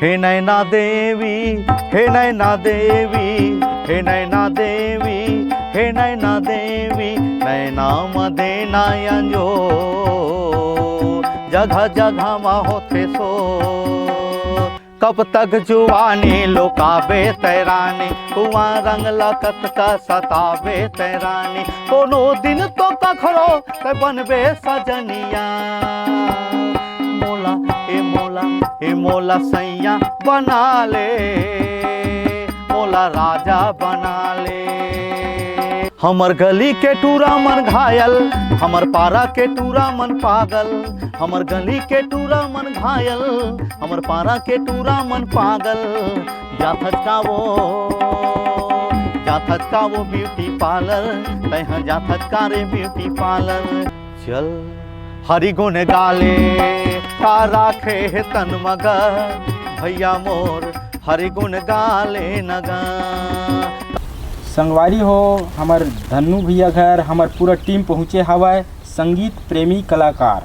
हे नैना देवी, हे नैना देवी, हे नैना देवी, हे नैना देवी, नैना मध्ये नयंजो जगह जगह मा होथे सो। कब तक जुवानी लुकाबे तैरानी, कुआं रंग लकत का सताबे तैरानी, कोनो दिन तो कखरो ते बनबे सजनिया। मोला ए मोला ए मोला सैया बना ले, मोला राजा बना ले। हमर गली के टूरा मन घायल, हमर पारा के टूरा मन पागल, हमर गली के टूरा मन घायल, हमर पारा के टूरा मन पागल। जाथत का वो ब्यूटी पार्लर, तैहाँ जाथत का रे ब्यूटी पार्लर। चल हरि गुण गाले का राखे है तन मगर, भैया मोर हरि गुण गाले नगा। संगवारी हो हमार धन्नू भैया घर हमार पूरा टीम पहुँचे हवाए संगीत प्रेमी कलाकार।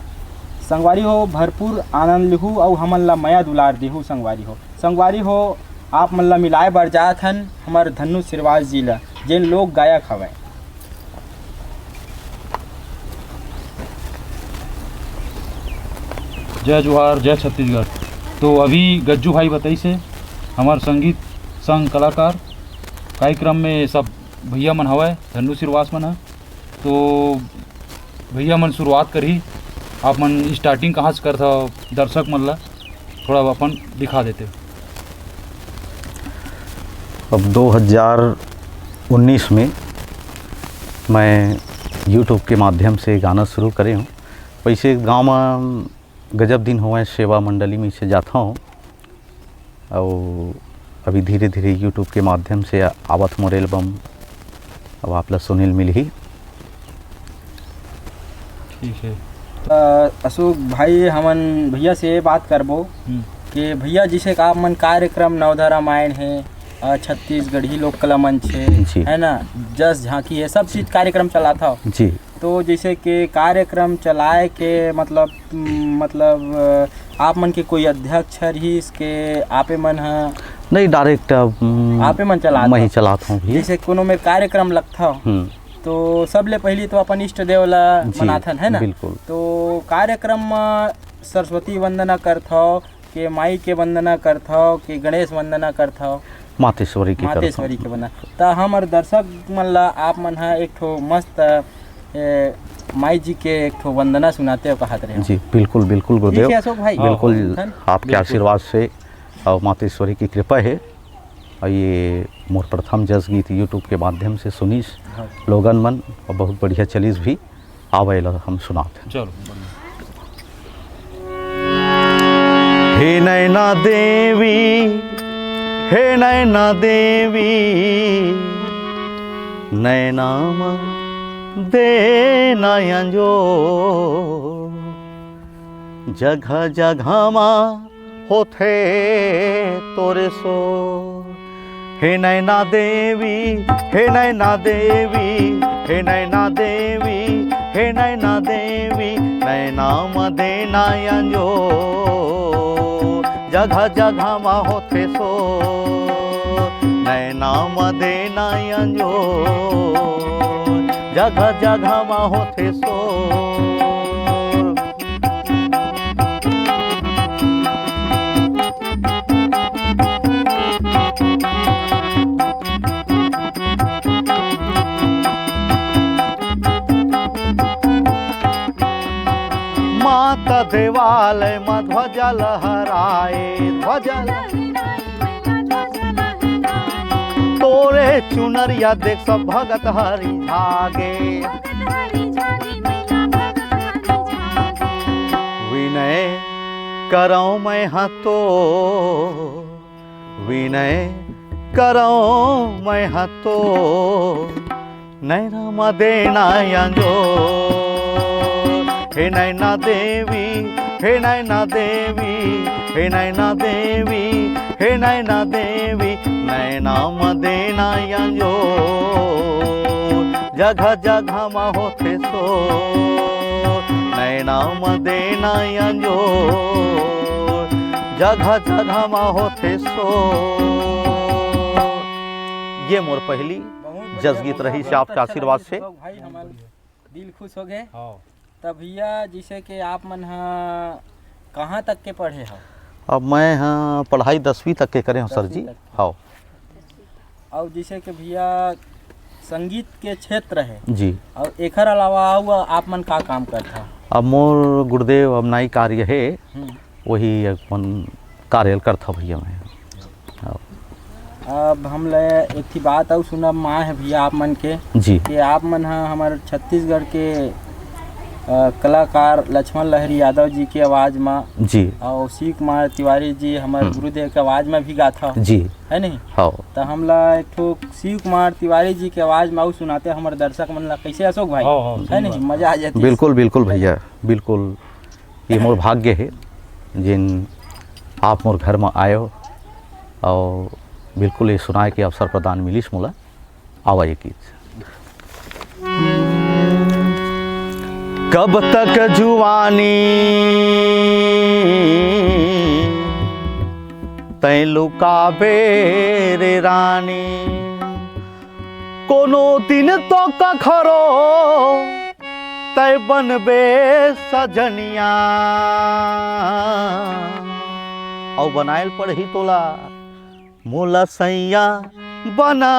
संगवारी हो भरपूर आनंद लिहू और हमन ला माया दुलार देहू। संगवारी हो आप मन ला मिलाए बर जात हन हमार धन्नू सिरवास जी ला, जिन लोग गायक हवाए। जय जोहार, जय छत्तीसगढ़। तो अभी गज्जू भाई बताई से हमार संगीत संग कलाकार कार्यक्रम में सब भैया मन हवाए, धन्नू सिरवास मन है। तो भैया मन शुरुआत करी, आप मन स्टार्टिंग कहाँ से करता दर्शक मन ला थोड़ा अपन दिखा देते। अब 2019 में मैं YouTube के माध्यम से गाना शुरू करे हूँ। वैसे गांव में गजब दिन हुआ है, सेवा मंडली में से जाता हूँ और अभी धीरे धीरे YouTube के माध्यम से आवत मोर एल्बम अब आप ला सुनील मिलही। ठीक है। अशोक भाई हमन भैया से बात करबो कि भैया जिसे का मन कार्यक्रम नवधा रामायण है, छत्तीसगढ़ी लोक कला मंच है ना, जस झांकी है, सब चीज़ कार्यक्रम चलाता हो जी। तो जैसे कि कार्यक्रम चलाए के मतलब आप मन के कोई अध्यक्ष रही इसके आपे मन है नहीं, डायरेक्ट आपे मन चलाता मैं ही चलाता हूँ। जैसे कोनो में कार्यक्रम लगता हो तो सबले पहली तो अपन इष्ट देव ला मनाथन है ना। बिल्कुल। तो कार्यक्रम में सरस्वती वंदना करथो के माई के वंदना करथो के गणेश वंदना करथो, मातेश्वरी के वंदना। तो हमारे दर्शक मन ला आप मन है एक ठो मस्त माई जी के एक ठो वंदना सुनाते हो कहते रहे जी। बिल्कुल बिल्कुल गुरुदेव, अशोक भाई बिल्कुल आपके आशीर्वाद से और मातेश्वरी की कृपा है। और ये मोर प्रथम जस गीत YouTube के माध्यम से सुनीस लोगन मन और बहुत बढ़िया चलीस भी आवे ला हम सुनाते। चलो। हे नैना देवी, हे नैना देवी, नैना दे नयंजो जगह जगह मा होथे तोरे सो। हे नैना देवी, हे नैना देवी, हे नैना देवी, हे नैना देवी, नैना मदे नयंजो जगह जगह मा होथे सो। नैना मदे नयंजो जगह जगह मा होथे सो। माता देवालय में ध्वजा लहराए, ध्वजा तोरे चुनरिया देख सब भगत हरि झागे। विनय करौ मैं हतो, विनय करौ मैं हतो, नैना मदे नयंजो। हे नैना देवी, हे नैना देवी, हे नैना देवी, हे नैना देवी, नैना मदे नयंजो जगह जगह मा होथे सो। नैना मदे नयंजो जगह जगह में होते सो। ये मोर पहली बहुत जस गीत रही से आपके आशीर्वाद से। भाई हमारे दिल खुश हो गए। हाँ तब भैया जिसे कि आप मन कहाँ तक के पढ़े हो? अब मैं हाँ पढ़ाई 10वीं तक के करे हूँ सर जी। 10वीं तक। हाँ और जिसे कि भैया संगीत के क्षेत्र है जी। और एकर अलावा आप मन का काम करता हो? अब मोर गुरुदेव अब नई कार्य है वही अपन कार्य करता भैया मैं। अब हम ले एक ही बात और सुना माँ है भैया आप मन के जी कि आप मन हमारे छत्तीसगढ़ के कलाकार लक्ष्मण लहरी यादव जी की आवाज़ में जी और शिव कुमार तिवारी जी हमारे गुरुदेव के आवाज़ में भी गाता हो जी। है नहीं? हाँ तो हमला एक ठो शिव कुमार तिवारी जी के आवाज़ में सुनाते हमारे दर्शक मन ला कैसे अशोक भाई? हाँ, है नहीं? मजा आ जाती। बिल्कुल बिल्कुल भैया बिल्कुल। ये मोर भाग्य है जिन आप मोर घर में आयो और बिल्कुल ये सुनाए के अवसर प्रदान मिलिस मोला। आवा ये गीत। कब तक जुवानी तै लुकाबे रे रानी, कोनो दिन तो कखरो तै बनबे सजनिया। और बनायल पड़ही तोला मोला सैया बना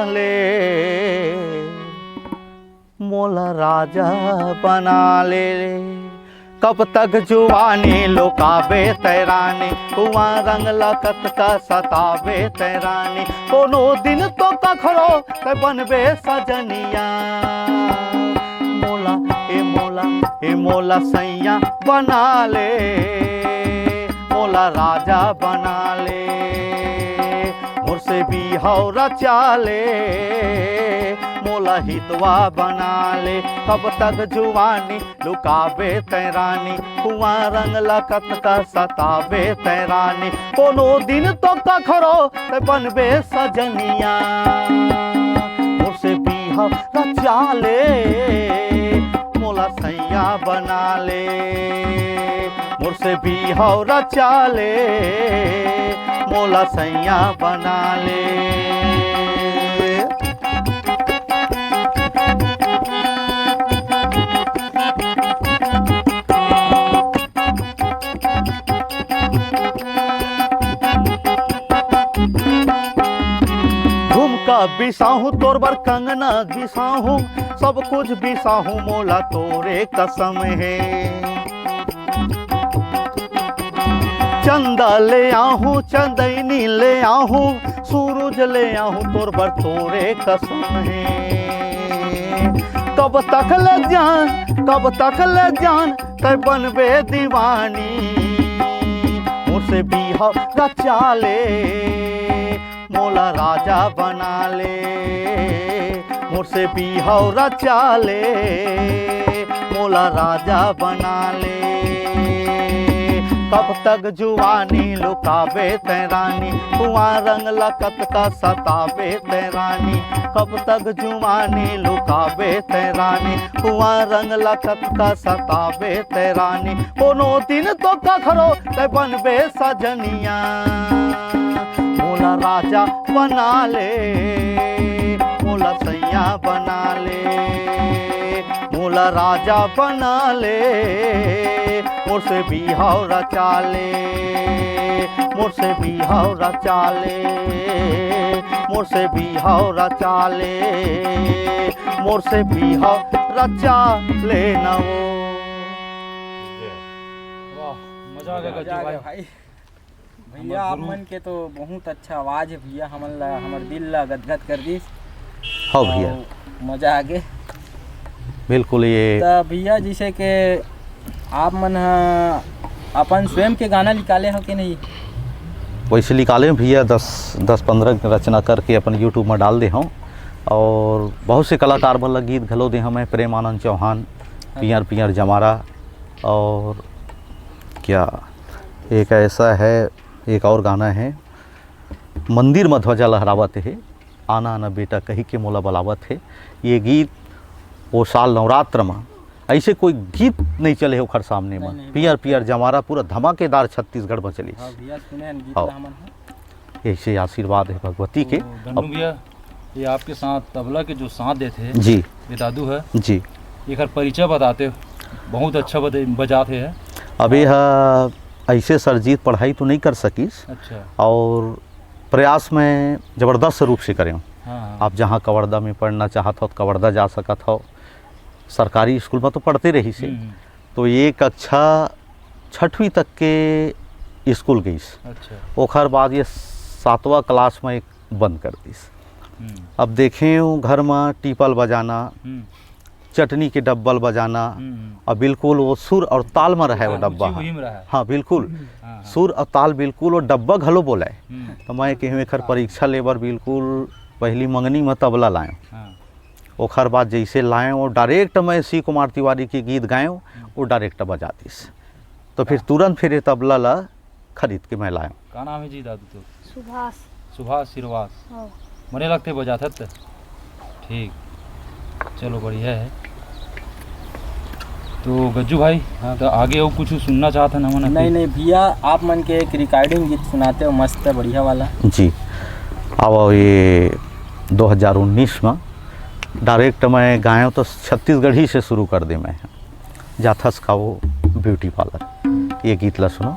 ले, मोला राजा बना ले। कब तक जुवानी लुकाबे तैरानी, कुआं रंग लकत का सताबे तैरानी, कोनो दिन तो कखरो ते बनबे सजनिया। मोला ए मोला सैया बना ले, मोला राजा बना ले, मुझसे बिहाव रचा ले, मोला हितवा बना ले। कब तक जुवानी लुकाबे तैरानी, कुआं रंग लकत का सताबे तैरानी, कोनो दिन तो कखरो ते बनबे सजनिया। मुझसे बिहाव रचा ले, मोला सैया बना ले, मुझसे बिहाव रचा ले, मोला सैया बना ले। झुमका बिसाहूँ तोर बर कंगना बिसाहूँ, सब कुछ बिसाहूँ मोला तोरे कसम है। चंदा ले आहूँ चंदैनी ले आहूँ, सूरज ले आहूँ तोर बर तोरे कसम है। कब तक ले जान तै बनबे दीवानी, मुझसे बिहाव रचा ले, मोला राजा बना ले, मुझसे बिहाव रचा ले, मोला राजा बना ले। कब तक जुवानी लुकाबे तैरानी, कुआं रंग लकत का सताबे तैरानी, कब तक जुवानी लुकाबे तैरानी, कुआं रंग लकत का सताबे तैरानी, कोनो दिन तो कखरो ते बनबे सजनिया। मोला राजा बना ले, मोला सैया बना ले, मोला राजा बना ले, मुझसे बिहाव रचा ले, मुझसे बिहाव रचा ले, मुझसे बिहाव रचा ले, मुझसे बिहाव रचा ले ना वो। वाह मजा आ गया मजा गज्जू आ भाई। गया भाई। भैया आप मन के तो बहुत अच्छा आवाज़ है भैया, हमर दिल ला गदगद कर दी। हाँ भैया मजा आ गए बिल्कुल। ये तो भैया जैसे कि आप मन अपन स्वयं के गाना निकाले हो कि नहीं? वैसे निकाले भैया 10-15 रचना करके अपन यूट्यूब में डाल दे हूँ, और बहुत से कलाकार वाला गीत घलो दे हमें, प्रेमानंद चौहान, पियर पियर जमारा, और क्या एक ऐसा है, एक और गाना है मंदिर में ध्वजा लहरावत है, आना आना बेटा कही के मोला बुलावत है। ये गीत वो साल नवरात्र में ऐसे कोई गीत नहीं चले हो खर सामने में। नहीं। पियर पियर जमारा पूरा धमाकेदार छत्तीसगढ़ में चली। हाँ भैया सुने हैं गीत हाँ। ला हमन ह। ऐसे आशीर्वाद है भगवती के। तो धन्नू भैया ये आपके साथ तबला के जो साथ देते हैं जी ये दादू है, जी। एक परिचय बताते हो, बहुत अच्छा बजाते हैं। अब यह ऐसे सरजीत पढ़ाई तो नहीं कर सकीस अच्छा। और प्रयास में ज़बरदस्त रूप से करें। हाँ आप जहाँ कवर्धा में पढ़ना चाहत हो तो कवर्धा जा सकत हो, सरकारी स्कूल में तो पढ़ते रही से। तो ये कक्षा 6वीं तक के स्कूल गईस, अच्छा। ओखर बाद ये 7वां क्लास में एक बंद कर दीस। अब देखें घर में टीपल बजाना, चटनी के डब्बल बजाना, और बिल्कुल वो सुर और ताल में रहे वो डब्बा। वही में रहा है। हाँ बिल्कुल हाँ, सुर और ताल बिल्कुल, वो डब्बा घलो बोला है। हाँ, तो मैं कहूँ एकर परीक्षा लेबर बिल्कुल पहली मंगनी में तबला लाएँ, हाँ, ओखर बाद जैसे लाएँ वो डायरेक्ट मैं सी कुमार तिवारी के गीत गाएँ वो डायरेक्ट बजा दीस। तो फिर तुरंत फिर ये तबला ला खरीद के मैं लाएँ। का नाम है जी दादू? तो सुभाष। सुभाष सिरवास। हाँ। मने लगते बजाते थे। ठीक, चलो बढ़िया है। तो गज्जू भाई हाँ। तो आगे और कुछ सुनना चाहते ना मन? नहीं नहीं भैया, आप मन के एक रिकॉर्डिंग गीत सुनाते हो, मस्त है, बढ़िया वाला। जी। अब ये 2019 में डायरेक्ट मैं गायों तो छत्तीसगढ़ी से शुरू कर दे। मैं जाथस का वो ब्यूटी पार्लर, ये गीत ला सुनो।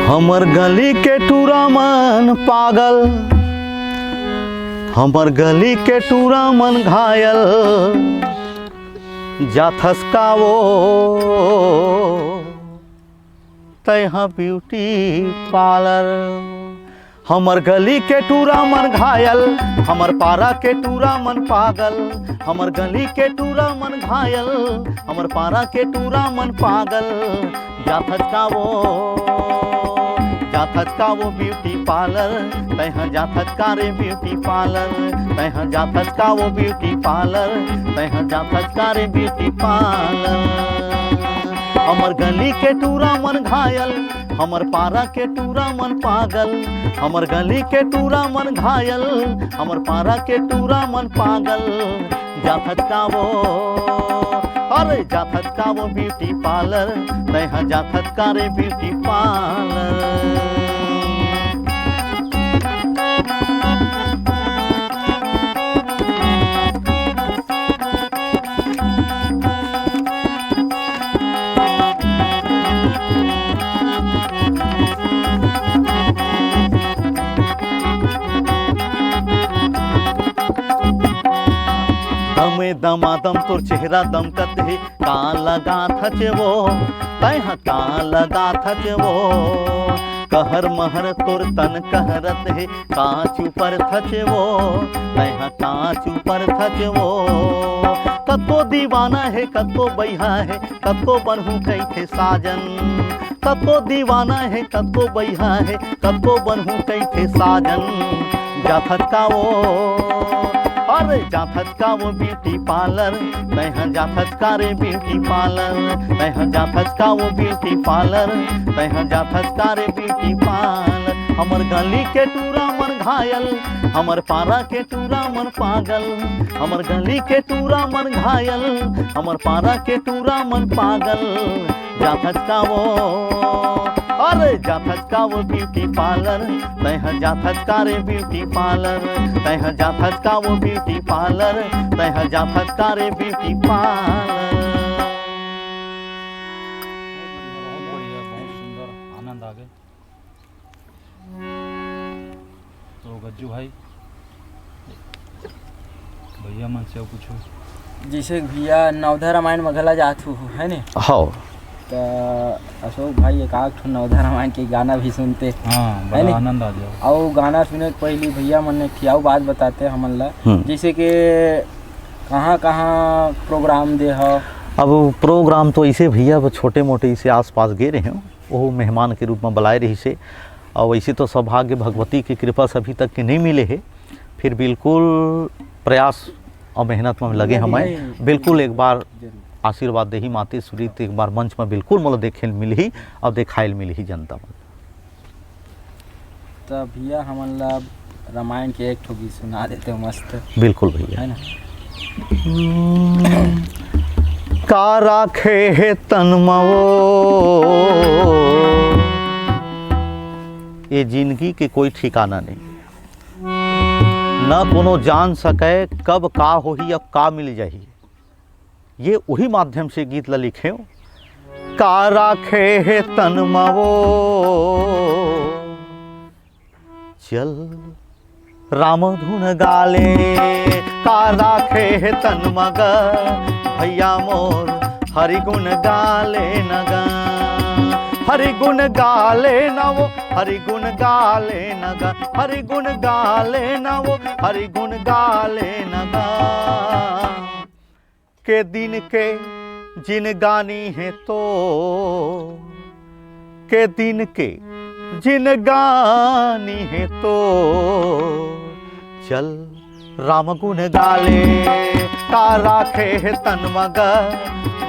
हमर गली के टूरा मन पागल, हमर गली के टूरा मन घायल, जाथस का वो तैहा ब्यूटी पार्लर। हमर गली के टूरा मन घायल, हमर पारा के टूरा मन पागल, हमर गली के टूरा मन घायल, हमर पारा के टूरा मन पागल, जाथस का वो ब्यूटी पार्लर, तैहा जाथस का रे ब्यूटी पार्लर, तैहा जाथस का वो ब्यूटी पार्लर, तैहा जाथस का रे ब्यूटी पार्लर। हमर गली के टूरा मन घायल, हमर पारा के टूरा मन पागल, हमर गली के टूरा मन घायल, हमर पारा के टूरा मन पागल, जाथस का वो, अरे जाथस का वो ब्यूटी पार्लर, तैहा जाथस का रे ब्यूटी पार्लर। दमे दमादम तोर चेहरा दमकत है, का लगा थच वो, तैहा का लगा थच वो, कहर महर तोर तन कहरत है, कांच ऊपर थच वो, तैहा कांच ऊपर थच वो। कतो दीवाना है कतो बैहा है, कतो बनहू कैथे साजन, कतो दीवाना है कतो बैहा है, कतो बनहू कैथे साजन, जाथत का वो, अरे जाथस का वो ब्यूटी पार्लर, तैहा जाथस का रे ब्यूटी पार्लर, तैहा जाथस का वो ब्यूटी पार्लर, तैहा जाथस का रे ब्यूटी पार्लर। हमर गली के टूरा मन घायल, हमर पारा के टूरा मन पागल, हमर गली के टूरा मन घायल, हमर पारा के टूरा मन पागल, जाथस का वो, अरे जाथस का वो ब्यूटी पार्लर, तैहा जाथस का रे ब्यूटी पार्लर, तैहा जाथस का वो ब्यूटी पार्लर, तैहा जाथस का रे ब्यूटी पार्लर। बहुत बढ़िया, बहुत सुंदर, आनंद आ गए। तो गज्जू भाई भैया मन से पूछो। जैसे भैया नवधा रामायण मघला जात हो है ने, हाँ तो अशोक भाई एक आध ठो नवधा रामायण के गाना भी सुनते। हाँ, है बड़ा नहीं? आनंद आ जाओ। और गाना सुने के पहले भैया मन ने खियाऊ बात बताते हमन ला, जैसे कि कहाँ कहाँ प्रोग्राम दे हो। अब प्रोग्राम तो ऐसे भैया वो छोटे मोटे इसे आसपास गे रहे हैं, वो मेहमान के रूप में बुलाए रही से। और वैसे तो सौभाग्य भगवती की कृपा से अभी तक के नहीं मिले है, फिर बिल्कुल प्रयास और मेहनत में लगे हमें, बिल्कुल एक बार आशीर्वाद देही माते सूरी तो एक बार मंच में बिल्कुल मोला देखे मिलही और देखाइल मिलही जनता में। तो भैया हमन ला रामायण के एक ठो गीत सुना देते हो मस्त, बिल्कुल भैया। है ना। का राखे है तन मवो, ये जिंदगी के कोई ठिकाना नहीं, न कोनो जान सके कब का होही अब का मिल जाही। ये वही माध्यम से गीत ला लिखे हो। का राखे है तन मवो, चल राम धुन गाले, का राखे है तन मग भैया मोर हरि गुण गाले नगा, हरि गुण गाले नवो, हरि गुण गाले नगा, हरि गुण गाले नवो, हरि गुण गाले नगा। के दिन के जिन गानी है तो, के दिन के जिन गानी है तो, चल राम गुण गाले, का राखे है तन मग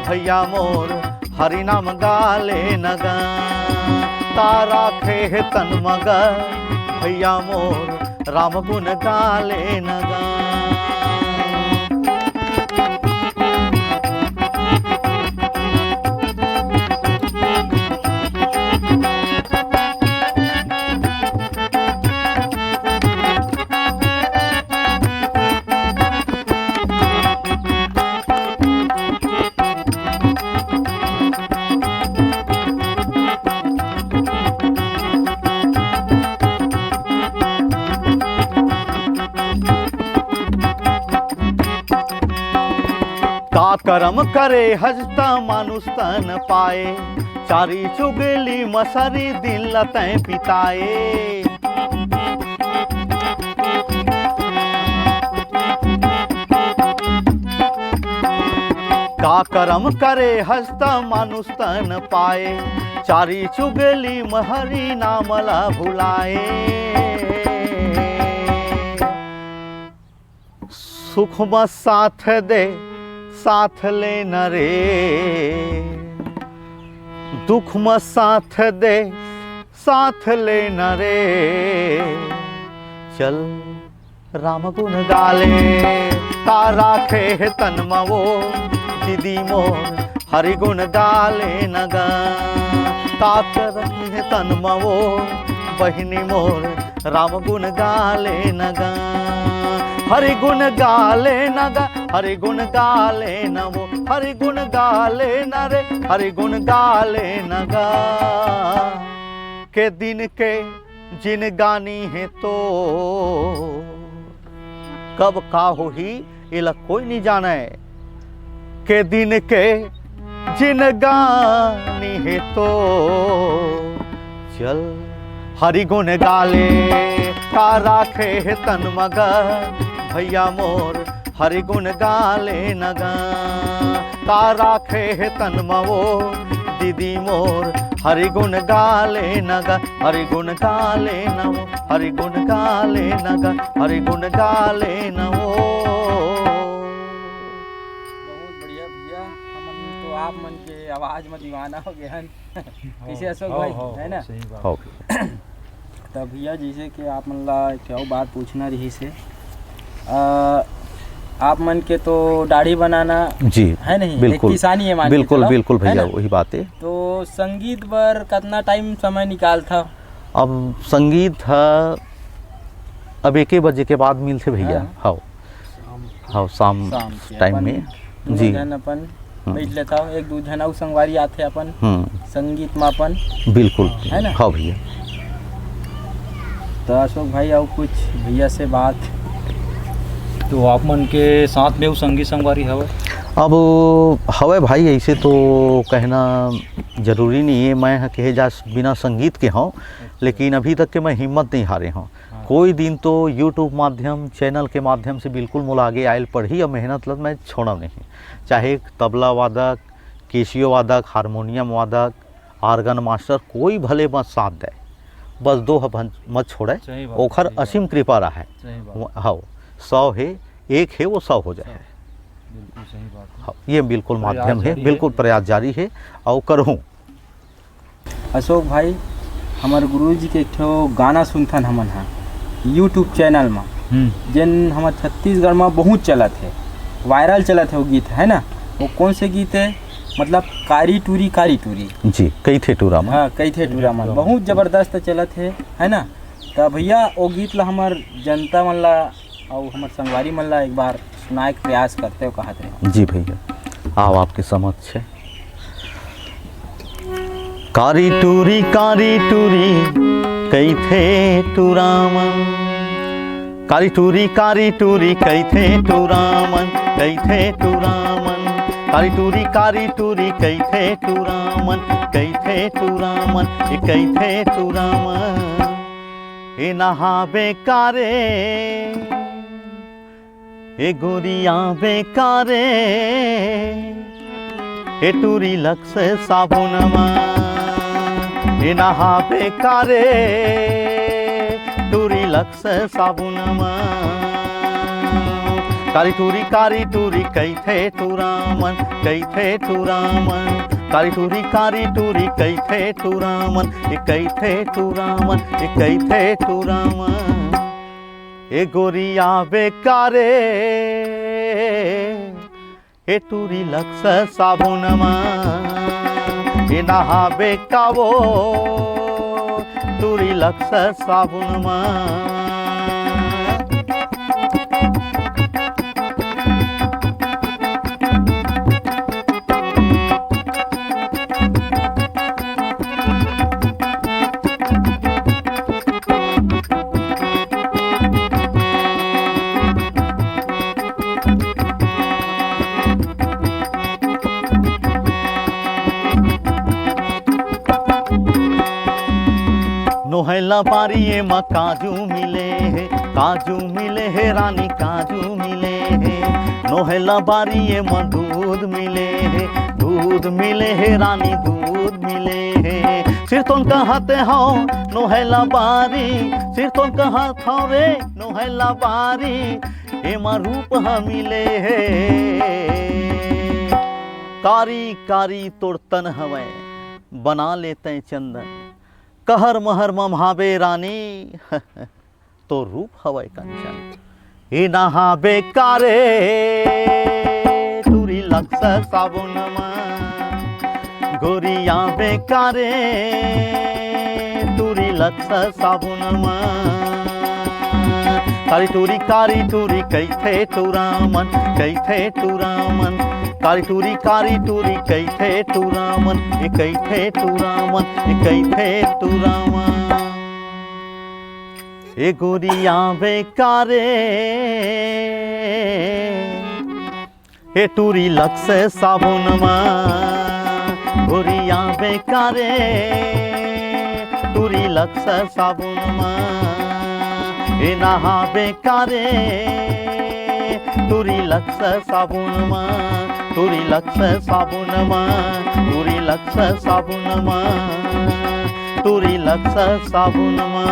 भैया मोर हरि नाम गाले नगा, का राखे है तन मग भैया मोर राम गुण गाले नगा। का करम करे हजता मानुष तन पाए, चारी चुगली मसरी दिन लतें पिताए। का करम करे हजता मानुष तन पाए, चारी चुगली महरी नामला भुलाए। सुख में साथ दे साथ ले न रे, दुख में साथ दे साथ ले न रे, चल राम गुण गाले, का राखे है तन मवो दीदी मोर हरि गुण गाले नगा, का रखी है तन मवो बहिनी मोर राम गुण गाले नगा, हरि गुण गाले नगा, हरि गुण गाले नवो, हरि गुण गाले न रे, हरि गुण गाले नगा। के दिन के जिन गानी है तो, कब का होही इला कोई नहीं जाने। के दिन के जिन गानी है तो, चल हरि गुण गाले, का राखे है तन मग भैया मोर हरि गुण गाले नगा, का राखे है तन मवो दीदी मोर हरि गुण गाले नगा, हरि गुण गाले नवो, हरि गुण गाले नगा, हरि गुण गाले नवो। बहुत बढ़िया भैया, हमन तो आप मन के आवाज में दीवाना हो गए हैं। कैसे अशोक भाई, है ना। हो तो भैया जैसे कि आप मन ला क्या बात पूछना रही से, आप मन के तो दाढ़ी बनाना जी है नहीं, बिल्कुल, एक किसानी है, बिल्कुल बिल्कुल भैया वही बात है। तो संगीत पर कितना टाइम समय निकाल था? अब संगीत है अब 1 बजे के बाद मिलते भैया। हाँ हाँ शाम टाइम में जी अपन बैठ लेता हूँ, 1-2 जन और संगवारी आते अपन संगीत में अपन, बिल्कुल है ना। हाँ भैया। तो अशोक भाई और कुछ भैया से बात, तो आप मन के साथ में वो संगीत संगवारी हवे? अब हवे भाई, ऐसे तो कहना जरूरी नहीं है मैं कहे जा बिना संगीत के हूँ, लेकिन अभी तक के मैं हिम्मत नहीं हारे हूँ। कोई दिन तो यूट्यूब माध्यम चैनल के माध्यम से बिल्कुल मुला आगे आयल पढ़ी और मेहनत लग मैं छोड़ा नहीं, चाहे तबला वादक, केसियो वादक, हारमोनियम वादक, आर्गन मास्टर, कोई भले मत साथ दे, बस 2 मत छोड़े, ओखर असीम कृपा रहा है। हाँ 100 है, 1 है वो 100 हो जाए। बिल्कुल सही बात है। हाँ, ये बिल्कुल प्रयास माध्यम है, जारी है। बिल्कुल प्रयास जारी है और करहूँ। अशोक भाई, हमारे गुरुजी के एक ठो गाना सुनथन हमन हा यूट्यूब चैनल में, जिन हमारे छत्तीसगढ़ में बहुत चलत है, वायरल चलत है वो गीत, है ना? वो कौन से गीत है? मतलब कारी टूरी जी, कई थे टूरा में। हाँ, कई थे टूरा मन बहुत ज़बरदस्त चलत है ना? तो भैया वो गीत ला हमार जनता मन ला और हमार संगवारी मन ला एक बार सुनाए के प्रयास करते हो कहत रहे। जी भैया, आओ आपके समक्ष है। कारी टूरी कई थे टूरामन, कारी टूरी कई थे टूरामन, कई थे टूरामन, कारी टूरी कई थे टूरामन, कई थे टूरामन, कई थे टूरामन। ए नहा बेकारे, ए गोरिया बेकारे, ए टूरी लक्स साबुनमा, ए नहा बेकारे, टूरी लक्स साबुनमा। कारी टूरी कई थे टूरामन, कई थे टूरामन, कारी टूरी कई थे टूरामन, कई थे टूरामन, कई थे टूरामन। ए गोरिया बेकारे, ए टूरी लक्स साबुनमा, ए नहा बेकावो, टूरी लक्स साबुनमा। नोहला बारिये में काजू मिले है रानी, काजू मिले है। नोहला बारिये में दूध मिले है रानी, दूध मिले है। सिर तुम कहते हो नोहला बारी, सिर तुम कहत हो रे नोहला बारी, एमा रूप हम मिले है। कारी तोर तन हवे बना लेते चंदन, कहर महर मम्हाबे रानी, तो रूप हवय कंचन। ए नहा बेकारे, टूरी लक्स साबुनमा, गोरिया बेकारे, टूरी लक्स साबुनमा। कारी टूरी कई थे टूरामन, कई थे टूरामन, कारी टूरी कई थे टूरामन, कई थे टूरामन, कई थे टूरामन। ए गोरिया बेकारे, ए टूरी लक्स साबुनमा, गोरिया बेकारे, टूरी लक्स साबुनमा। ए नहा बेकारे, टूरी लक्स साबुनमा, टूरी लक्स साबुनमा, टूरी लक्स साबुनमा, टूरी लक्स साबुनमा।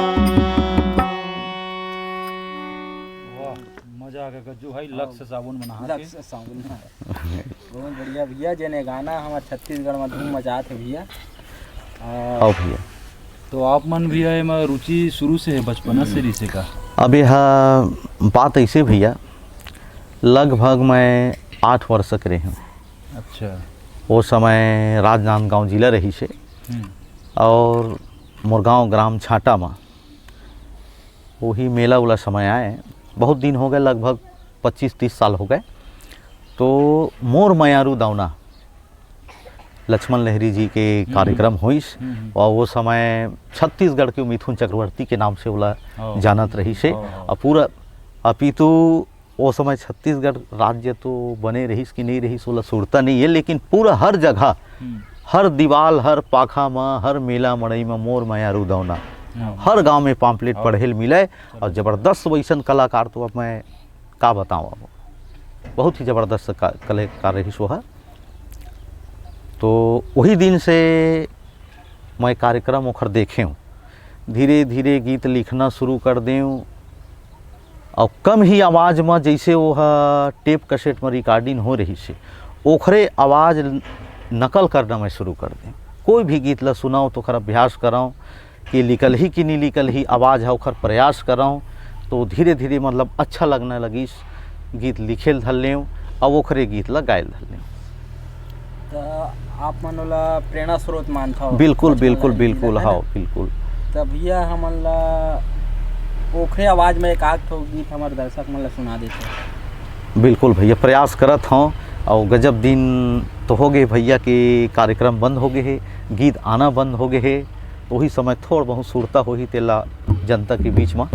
वाह, मजा आ गया गज्जू भाई, लक्स साबुन बना के। लक्स साबुन बहुत बढ़िया भैया, जेने गाना हमारे छत्तीसगढ़ में धूम मचात है भैया। आओ भैया। तो आप मन भी है में रुचि शुरू से है, बचपना से रिसे का? अब यह बात ऐसे भैया, लगभग मैं 8 वर्ष करे हूँ। अच्छा। वो समय राजनांदगांव जिला रही से, और मुरगांव ग्राम छाटा में वही मेला उला समय आए। बहुत दिन हो गए, लगभग 25-30 साल हो गए। तो मोर मयारू दावना लक्ष्मण लहरी जी के कार्यक्रम हुईस, और वो समय छत्तीसगढ़ के मिथुन चक्रवर्ती के नाम से उला जानत रही से। और पूरा अपितु वो समय छत्तीसगढ़ राज्य तो बने रहीस कि नहीं रहीस ओला सुरता नहीं है, लेकिन पूरा हर जगह, हर दीवाल, हर पाखा में, हर मेला मड़ई में मोर मयारू दावना हर गांव में पाम्पलेट पढ़े मिले। और ज़बरदस्त वैसन कलाकार तो अब मैं का बताऊँ, अब बहुत ही ज़बरदस्त कलाकार रही सो है। तो वही दिन से मैं कार्यक्रम ओखर देखे हूँ, धीरे धीरे गीत लिखना शुरू कर दें। और कम ही आवाज़ में जैसे वो टेप कैसेट में रिकॉर्डिंग हो रही से ओखरे आवाज़ नकल करना मैं शुरू कर दें। कोई भी गीत ला सुनाओ तो ओखर अभ्यास कराऊँ कि लिखल ही कि नहीं लिखल ही आवाज़ है ओखर प्रयास कराऊँ, तो धीरे धीरे मतलब अच्छा लगने लगी, गीत लिखे धर लें और ओखरे गीत ला गायल धर लें। तो आप मन ओला प्रेरणा स्रोत मानता हो? बिल्कुल बिल्कुल बिल्कुल, हाँ बिल्कुल। तब भैया हमन ला ओखरे आवाज़ में एक आध ठो गीत हमारे दर्शक मन ला सुना देते। बिल्कुल भैया, प्रयास करत हूँ। और गजब दिन तो हो गए भैया के कार्यक्रम बंद हो गए है, गीत आना बंद हो गए है, तो वही समय थोड़ा बहुत सुरता हो ही तेला जनता के बीच में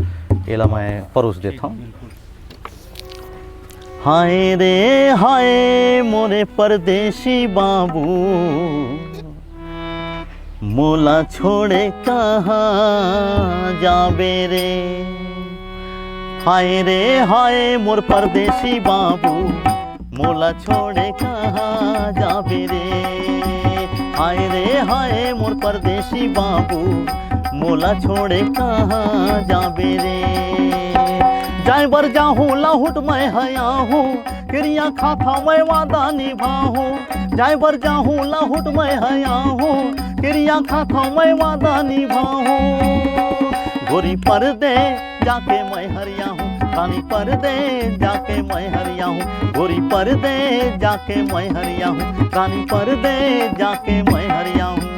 एला मैं परोस देता हूँ। हाय रे हाय मोरे परदेसी बाबू, मोला छोड़े कहाँ जाबे रे। हाय रे हाय मोर परदेसी बाबू, मोला छोड़े कहाँ जाबे रे। हाय रे हाय मोर परदेसी बाबू, मोला छोड़े कहाँ जाबे रे। जाए बर जाहूँ लाहुट मैं हयाहूँ, क्रिया खाता मैं वादा निभाहूँ। जाए बर जाहूँ लाहुट मैं हयाहूँ, क्रिया खाता मैं वादा निभाहूँ। गोरी पर्दे जाके मैं हरिया हूँ, रानी पर्दे जाके मैं हरिया हूँ। गोरी पर्दे जाके मैं हरिया हूँ, रानी पर्दे जाके मैं हरिया हूँ।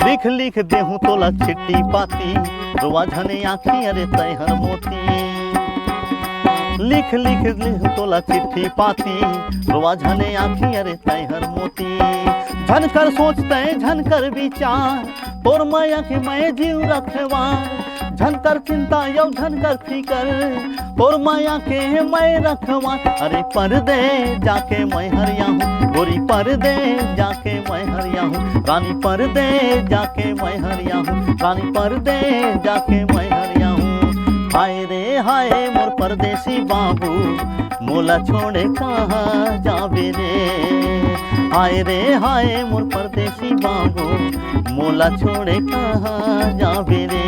लिख लिख देहूँ तोला चिट्ठी पाती, रोआ झने आँखी अरे तैहर मोती। लिख लिख देहूँ तोला चिट्ठी पाती, रोआ झने आँखी अरे तैहर मोती। झनकर सोचते झनकर विचार, तोर माया के मैं जीव रखवार। झनकर चिंता यौ झनकर फिकर, तोर माया के मैं रखवार। अरे पर्दे जाके मैं हरिया हूँ, गोरी पर्दे जाके मैं हरिया हूँ। रानी पर्दे जाके मैं हरिया हूँ, रानी पर्दे जाके मैं हरिया हूँ। हाय रे हाय मोर परदेसी बाबू, मोला छोड़े कहाँ जाबे रे। हाय रे हाय मोर परदेसी बाबू, मोला छोड़े कहाँ जाबे रे।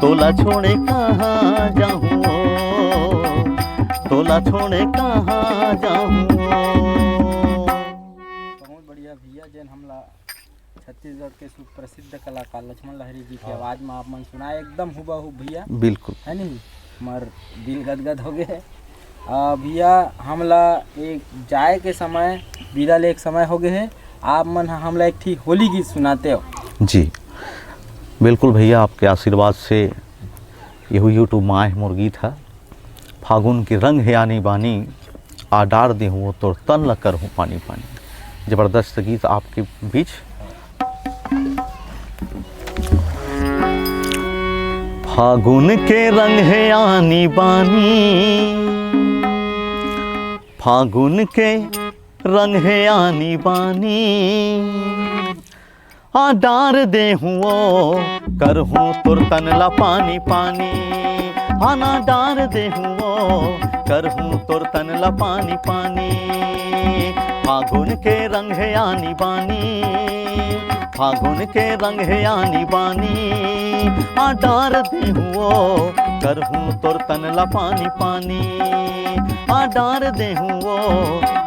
तोला छोड़े कहाँ जाऊँ, तोला छोड़े कहाँ जाऊँ। बहुत बढ़िया भैया, जैन हमला छत्तीसगढ़ के सुप्रसिद्ध कलाकार लक्ष्मण लहरी जी की आवाज़ में आप मन सुनाए एकदम हुबहू भैया। बिल्कुल है नहीं, हमार दिल गदगद हो गए। भैया हमला एक जाए के समय विदा ले एक समय हो गए है, आप मन हमला एक ठीक होली गीत सुनाते हो। जी बिल्कुल भैया, आपके आशीर्वाद से यहू यूट्यूब में आए मोर गीत है। फागुन के रंग है आनी बानी, आडार दे हूँ तो तन ल कर हूँ पानी पानी। जबरदस्त गीत आपके बीच। फागुन के रंग है आनी बानी, फागुन के रंग है आनी बानी। डार दे हूँ कर हूँ तुर तन ला पानी पानी। आना डार दे हूँ कर हूँ तुर तन ला पानी पानी। फागुन के रंग है आनी बानी, फागुन के रंग है आनी बानी। डार दे हूँ कर हूँ तुर तन ला पानी पानी। डार दे हूँ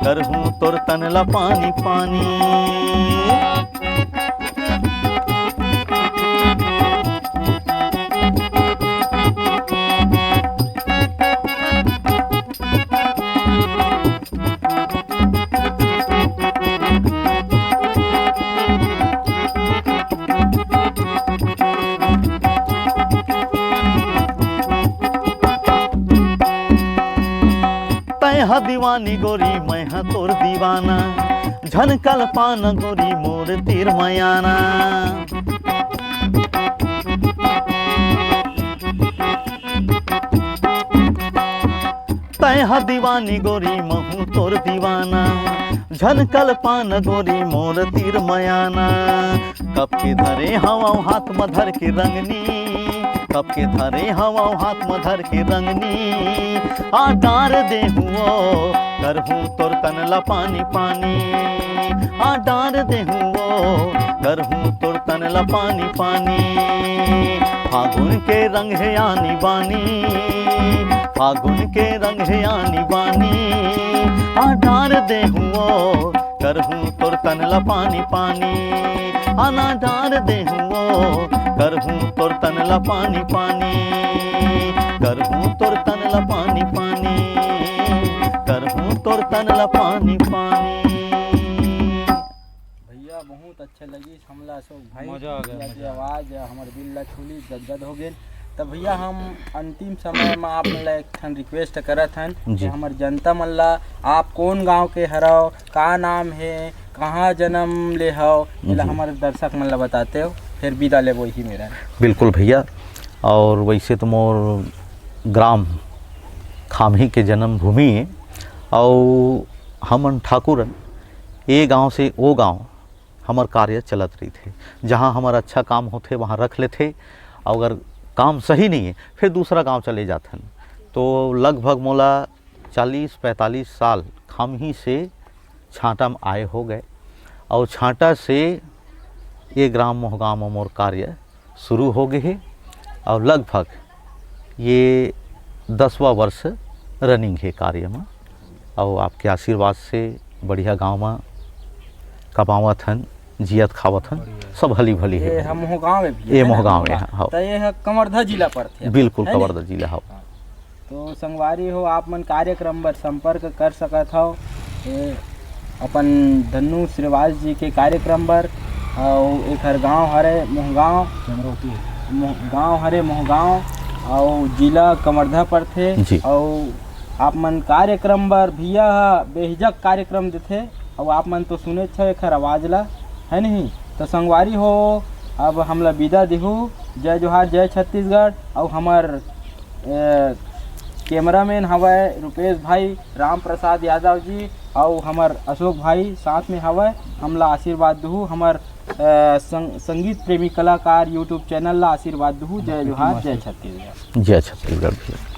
कर हूँ तुर तन ला पानी पानी। हा दीवानी गोरी मैं हा तोर दीवाना, झनकल पान गोरी मोर तीर मयाना। मैं हा दीवानी गोरी महू तोर दीवाना, झनकल पान गोरी मोर तीर मयाना। कब के धरे हवा हाथ में धर के रंगनी, कब के धरे हवा हाथ में धर के रंगनी। आ डार दे हुओ करहूँ तोर तनला पानी पानी, आ डार दे हुओ करहूँ तोर तनला पानी पानी। फागुन के रंग है आनी बानी, फागुन के रंग है आनी बानी। आ डार दे हुओ करहूँ तोर तनला पानी पानी, आना डार दे हुओ करहूँ तोर तनला पानी पानी। करहूँ तोर तनला पानी पानी, करहूँ तोर तनला पानी पानी। भैया बहुत अच्छा लगी हमला अशोक भाई, मजा आ गया, भैया की मजा। आवाज़ हमारे दिल ला छूली, गदगद हो गए। तब भैया हम अंतिम समय में आप मन ला एक ठन रिक्वेस्ट करत हन कि जी। हमार जनता मन ला आप कौन गांव के हरव, का नाम है, कहाँ जन्म ले हव, इला जी। हमारे दर्शक मन ला बताते हो, फिर विदा ले वही मेरा। बिल्कुल भैया। और वैसे तो मोर ग्राम खामही के जन्म भूमि है और हमन ठाकुरन ये गांव से वो गांव हमार कार्य चलत रही थे। जहां हमार अच्छा काम होते वहां रख लेते, अगर काम सही नहीं है फिर दूसरा गांव चले जाते। तो लगभग मोला 40-45 साल खामही से छांटा में आए हो गए और छांटा से ये ग्राम मोहगांव में मोर कार्य शुरू हो गए है और लगभग ये 10वां वर्ष रनिंग है कार्य में। और आपके आशीर्वाद से बढ़िया गांव में कमावत हन, जियत खावत हन, सब हली भली ये है। हम मोहगांव में भी ये मोहगांव में है, हाँ। तो ये है कमरधा जिला पड़ते बिल्कुल कवर्धा जिला हो। तो संगवारी हो आप मन कार्यक्रम बर संपर्क कर सकत हो ये अपन धन्नू श्रीवास जी के कार्यक्रम बर। और एक हर गाँव हरे मोहगांव, गाँव हरे मोहगांव और जिला कमरधा पड़थे। जी। और आप मन कार्यक्रम बर भैया बेहिजक कार्यक्रम देथे और आप मन तो सुने छो एक आवाज़ ला, है नहीं? तो संगवारी हो अब हमला विदा देहू। जय जोहार, जय छत्तीसगढ़। और हमार कैमरामैन हवय रुपेश भाई, राम प्रसाद यादव जी और हमार अशोक भाई साथ में हवय। हमला आशीर्वाद दहू, हमार संगीत प्रेमी कलाकार यूट्यूब चैनल ला आशीर्वाद दहू। जय जोहार, जय छत्तीसगढ़। जय छत्तीसगढ़ भैया।